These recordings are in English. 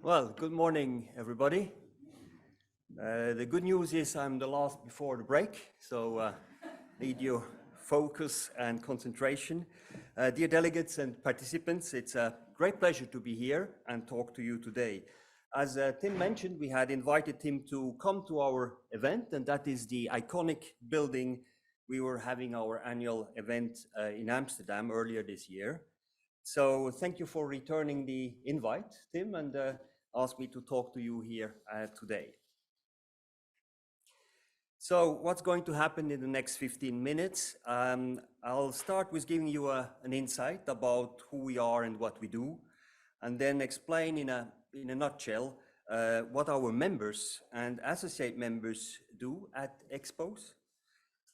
Well, good morning, everybody. The good news is I'm the last before the break, so need your focus and concentration. Dear delegates and participants, it's a great pleasure to be here and talk to you today. As Tim mentioned, we had invited him to come to our event, and that is the iconic building. We were having our annual event in Amsterdam earlier this year. So thank you for returning the invite, Tim, and asked me to talk to you here today. So what's going to happen in the next 15 minutes? I'll start with giving you an insight about who we are and what we do, and then explain in a nutshell what our members and associate members do at Expos.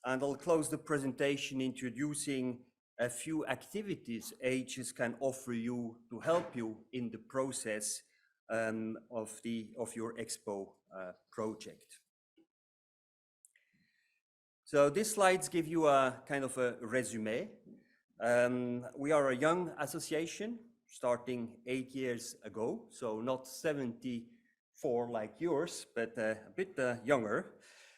And I'll close the presentation introducing a few activities AIPH can offer you to help you in the process of your Expo project. So these slides give you a kind of a resume. We are a young association starting 8 years ago, so not 74 like yours, but a bit younger.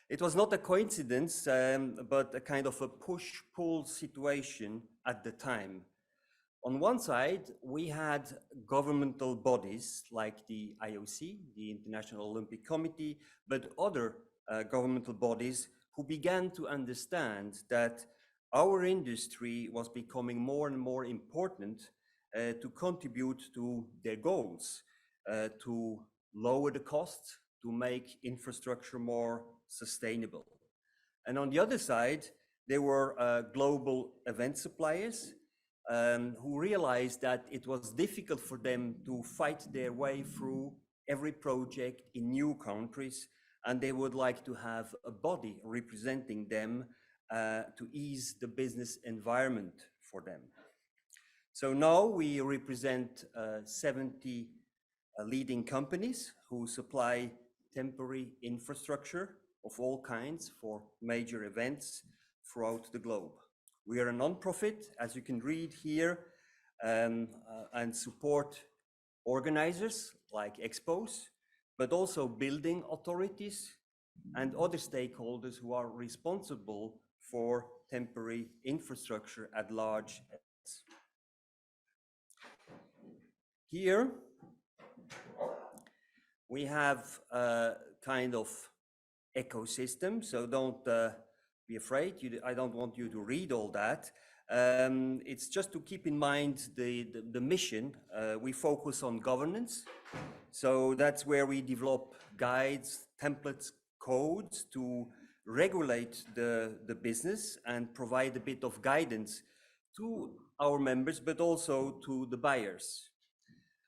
It was not a coincidence, but a kind of a push-pull situation at the time. On one side, we had governmental bodies like the IOC, the International Olympic Committee, but other governmental bodies who began to understand that our industry was becoming more and more important to contribute to their goals, to lower the costs, to make infrastructure more sustainable. And on the other side, there were global event suppliers who realized that it was difficult for them to fight their way through every project in new countries, and they would like to have a body representing them to ease the business environment for them. So now we represent 70 leading companies who supply temporary infrastructure of all kinds for major events throughout the globe. We are a non-profit, as you can read here, and support organizers like Expos, but also building authorities and other stakeholders who are responsible for temporary infrastructure at large. Here, we have a kind of ecosystem, so don't be afraid. I don't want you to read all that. It's just to keep in mind the mission. We focus on governance. So that's where we develop guides, templates, codes to regulate the business and provide a bit of guidance to our members, but also to the buyers.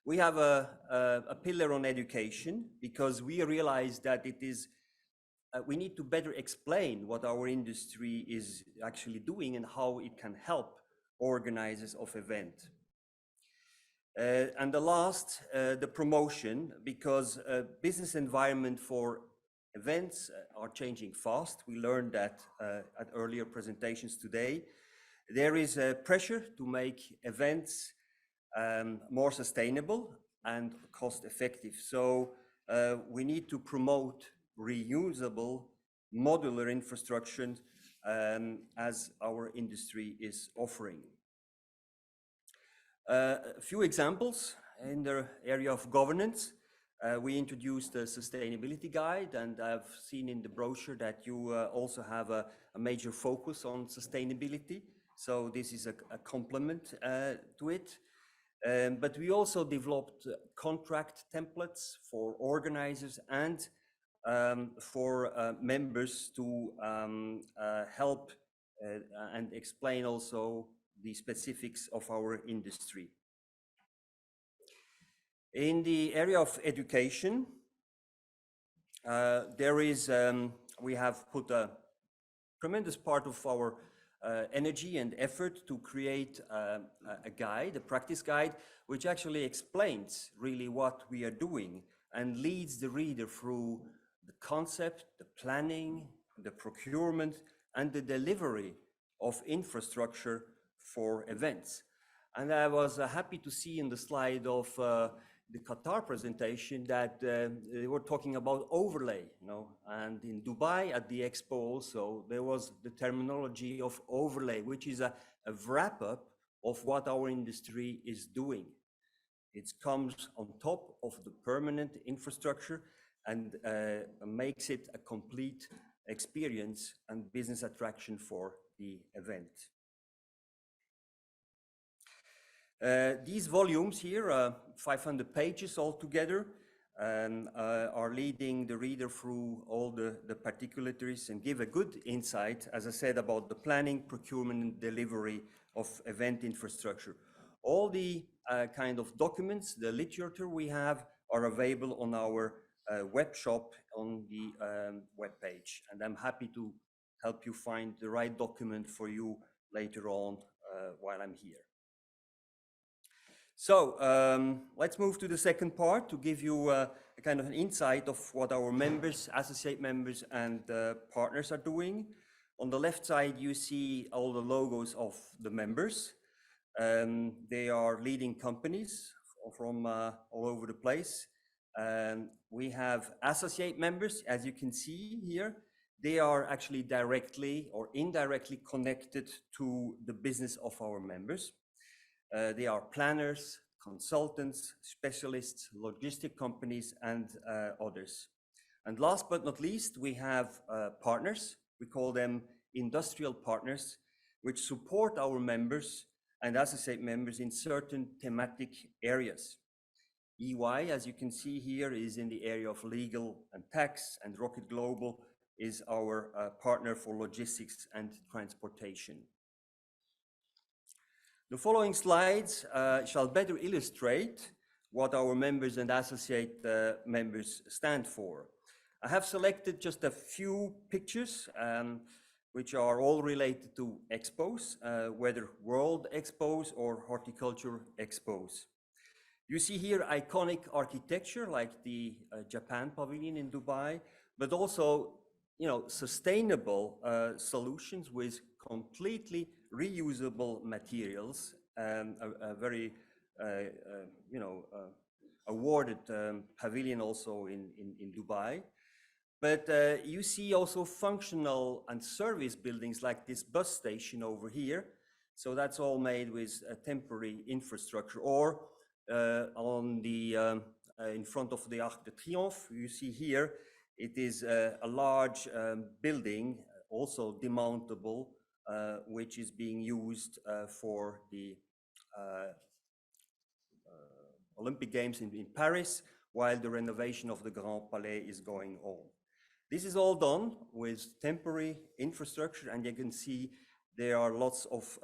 We have a pillar on education because we realize that it is we need to better explain what our industry is actually doing and how it can help organizers of events. And the last, the promotion, because business environment for events are changing fast. We learned that at earlier presentations today. There is a pressure to make events more sustainable and cost effective. So we need to promote reusable modular infrastructure as our industry is offering. A few examples in the area of governance. We introduced a sustainability guide, and I've seen in the brochure that you also have a major focus on sustainability. So this is a complement to it. But we also developed contract templates for organizers and for members to help and explain also the specifics of our industry. In the area of education, we have put a tremendous part of our energy and effort to create a guide, a practice guide, which actually explains really what we are doing and leads the reader through the concept, the planning, the procurement, and the delivery of infrastructure for events. And I was happy to see in the slide of the Qatar presentation that they were talking about overlay, you know, and in Dubai at the expo also, there was the terminology of overlay, which is a wrap-up of what our industry is doing. It comes on top of the permanent infrastructure and makes it a complete experience and business attraction for the event. These volumes here, 500 pages altogether, are leading the reader through all the particularities and give a good insight, as I said, about the planning, procurement, and delivery of event infrastructure. All the kind of documents, the literature we have are available on our web shop on the web page. And I'm happy to help you find the right document for you later on while I'm here. So let's move to the second part to give you a kind of an insight of what our members, associate members, and partners are doing. On the left side, you see all the logos of the members. They are leading companies from all over the place. We have associate members, as you can see here. They are actually directly or indirectly connected to the business of our members. They are planners, consultants, specialists, logistic companies, and others. And last but not least, we have partners. We call them industrial partners, which support our members and associate members in certain thematic areas. EY, as you can see here, is in the area of legal and tax, and Rocket Global is our partner for logistics and transportation. The following slides shall better illustrate what our members and associate members stand for. I have selected just a few pictures which are all related to expos, whether world expos or horticulture expos. You see here iconic architecture like the Japan pavilion in Dubai, but also, you know, sustainable solutions with completely reusable materials, a very, you know, awarded pavilion also in Dubai. But you see also functional and service buildings like this bus station over here. So that's all made with a temporary infrastructure. Or on the, in front of the Arc de Triomphe, you see here, it is a large building, also demountable, which is being used for the Olympic Games in Paris, while the renovation of the Grand Palais is going on. This is all done with temporary infrastructure, and you can see there are lots of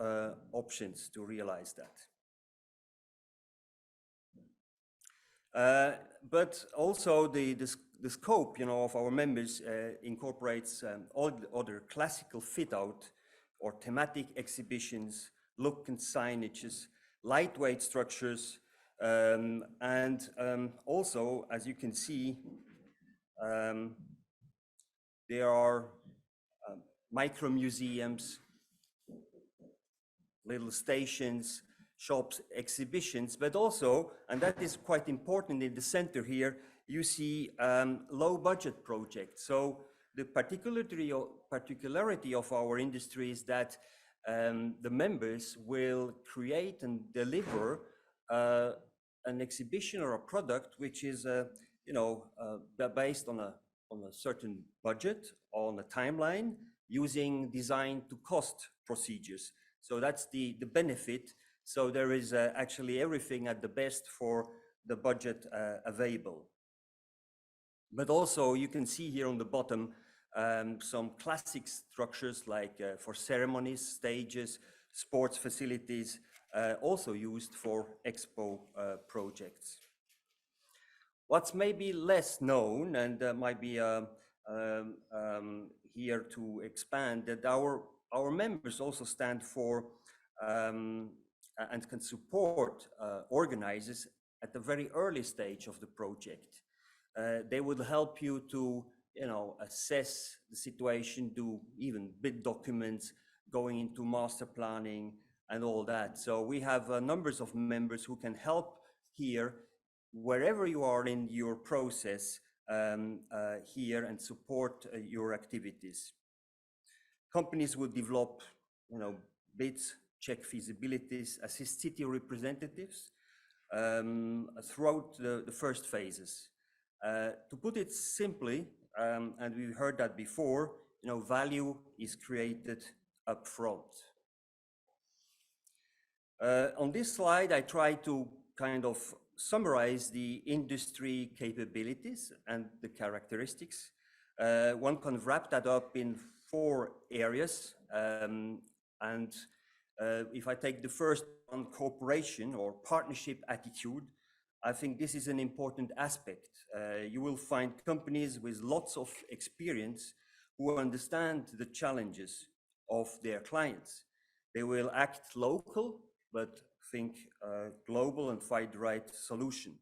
options to realize that. But also the scope, you know, of our members incorporates all the other classical fit out or thematic exhibitions, look and signages, lightweight structures, and also, as you can see, there are micro museums, little stations, shops, exhibitions, but also, and that is quite important in the center here, you see low budget projects. So the particularity of our industry is that the members will create and deliver an exhibition or a product which is, you know, based on a certain budget, on a timeline, using design to cost procedures. So that's the benefit. So there is actually everything at the best for the budget available. But also you can see here on the bottom some classic structures like for ceremonies, stages, sports facilities, also used for expo projects. What's maybe less known, and might be here to expand, that our members also stand for and can support organizers at the very early stage of the project. They will help you to, you know, assess the situation, do even bid documents, going into master planning and all that. So we have numbers of members who can help here wherever you are in your process here and support your activities. Companies will develop, bids, check feasibilities, assist city representatives throughout the first phases. To put it simply, and we've heard that before, value is created up front. On this slide, I try to kind of summarize the industry capabilities and the characteristics. One can wrap that up in 4 areas. If I take the first one, cooperation or partnership attitude, I think this is an important aspect. You will find companies with lots of experience who understand the challenges of their clients. They will act local, but think global and find the right solution.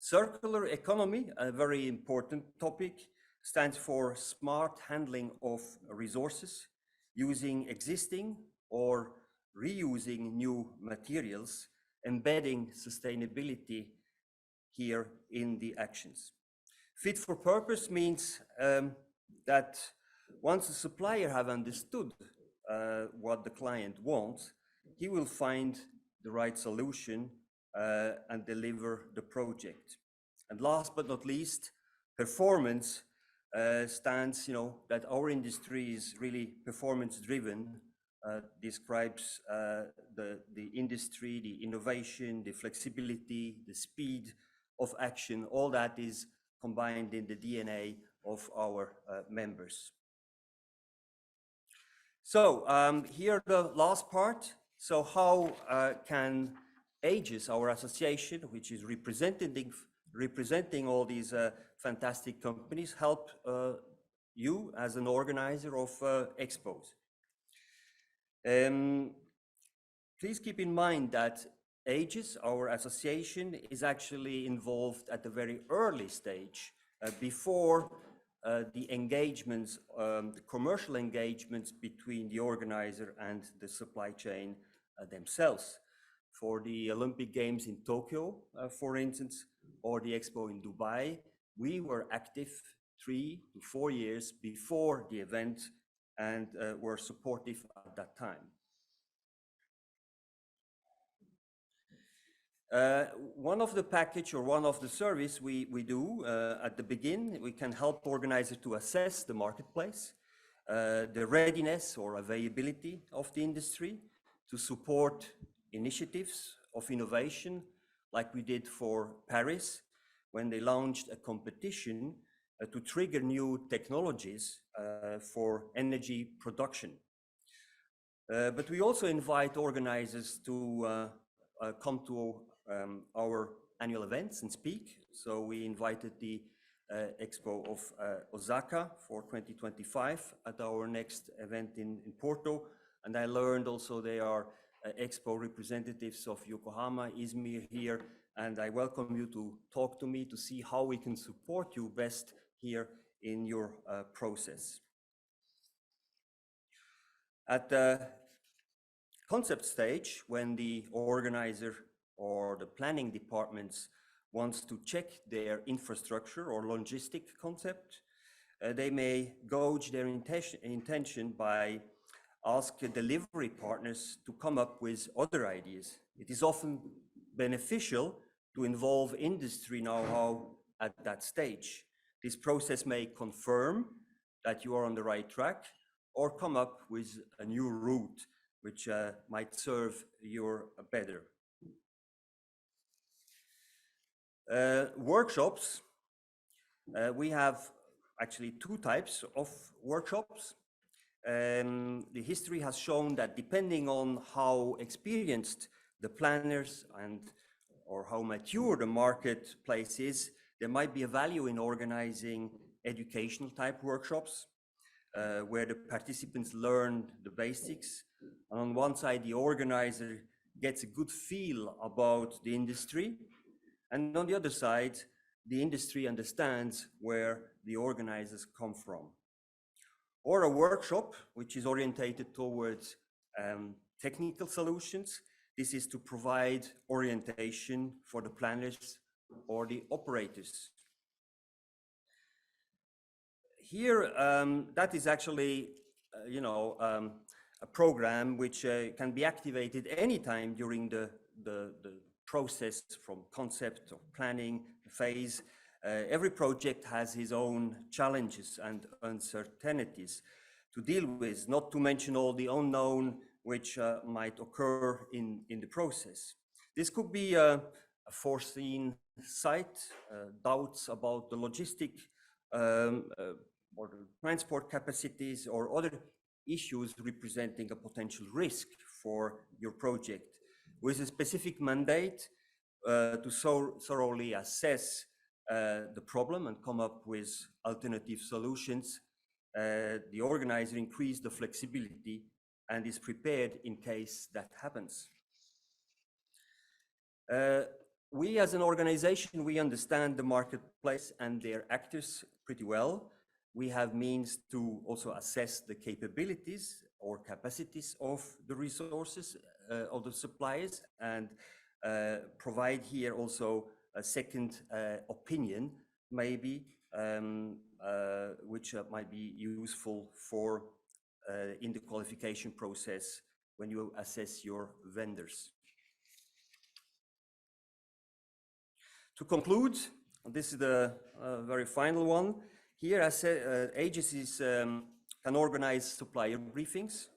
Circular economy, a very important topic, stands for smart handling of resources, using existing or reusing new materials, embedding sustainability here in the actions. Fit for purpose means that once a supplier have understood what the client wants, he will find the right solution and deliver the project. And last but not least, performance stands, that our industry is really performance driven, describes the industry, the innovation, the flexibility, the speed of action. All that is combined in the DNA of our members. So here the last part. So how can AIPH, our association, which is representing all these fantastic companies, help you as an organizer of expos? Please keep in mind that AIPH, our association, is actually involved at the very early stage before the engagements, the commercial engagements between the organizer and the supply chain themselves. For the Olympic Games in Tokyo, for instance, or the Expo in Dubai, we were active 3 to 4 years before the event and were supportive at that time. One of the package or one of the service we do at the beginning, we can help organizers to assess the marketplace, the readiness or availability of the industry, to support initiatives of innovation, like we did for Paris, when they launched a competition to trigger new technologies for energy production. But we also invite organizers to come to our annual events and speak. So we invited the Expo of Osaka for 2025 at our next event in Porto. And I learned also they are Expo representatives of Yokohama, Izmir here, and I welcome you to talk to me to see how we can support you best here in your process. At the concept stage, when the organizer or the planning departments wants to check their infrastructure or logistic concept, they may gauge their intention by asking delivery partners to come up with other ideas. It is often beneficial to involve industry know-how at that stage. This process may confirm that you are on the right track or come up with a new route which might serve you better. Workshops, we have actually 2 types of workshops. The history has shown that depending on how experienced the planners or how mature the marketplace is, there might be a value in organizing educational type workshops where the participants learn the basics. And on one side, the organizer gets a good feel about the industry. And on the other side, the industry understands where the organizers come from. Or a workshop, which is orientated towards technical solutions. This is to provide orientation for the planners or the operators. Here, that is actually, a program which can be activated anytime during the process from concept or planning phase. Every project has its own challenges and uncertainties to deal with, not to mention all the unknown which might occur in the process. This could be a foreseen site, doubts about the logistic or the transport capacities or other issues representing a potential risk for your project, with a specific mandate to thoroughly assess the problem and come up with alternative solutions. The organizer increases the flexibility and is prepared in case that happens. We as an organization, we understand the marketplace and their actors pretty well. We have means to also assess the capabilities or capacities of the resources of the suppliers, and provide here also a second opinion, maybe, which might be useful for in the qualification process when you assess your vendors. To conclude, this is the very final one. Here, agencies can organize supplier briefings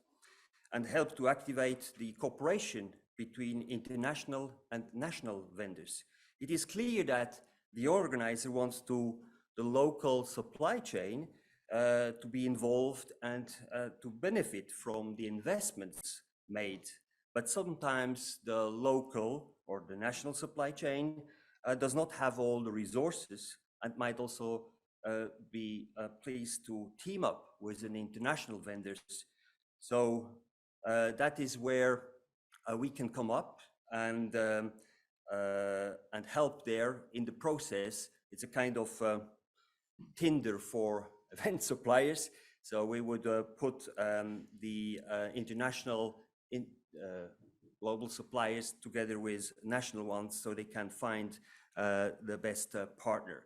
and help to activate the cooperation between international and national vendors. It is clear that the organizer wants the local supply chain to be involved and to benefit from the investments made. But sometimes the local or the national supply chain does not have all the resources and might also be pleased to team up with an international vendors. So that is where we can come up and help there in the process. It's a kind of Tinder for event suppliers. So we would put the international global suppliers together with national ones so they can find the best partner.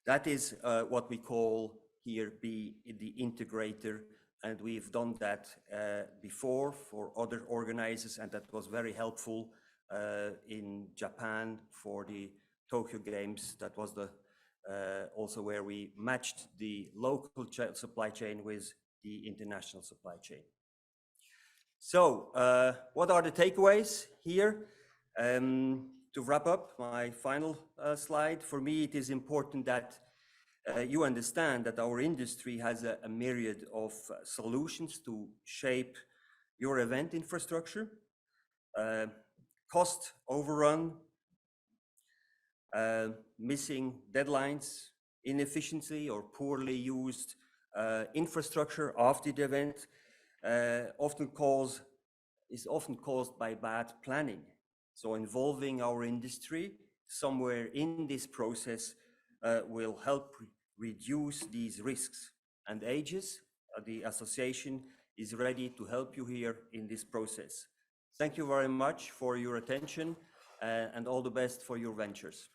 That is what we call here be the integrator, and we've done that before for other organizers, and that was very helpful in Japan for the Tokyo Games. That was the also where we matched the local supply chain with the international supply chain. So what are the takeaways here? To wrap up my final slide, for me it is important that you understand that our industry has a myriad of solutions to shape your event infrastructure. Cost overrun, missing deadlines, inefficiency or poorly used infrastructure after the event is often caused by bad planning. So involving our industry somewhere in this process will help reduce these risks. And AIPH, the association, is ready to help you here in this process. Thank you very much for your attention and all the best for your ventures.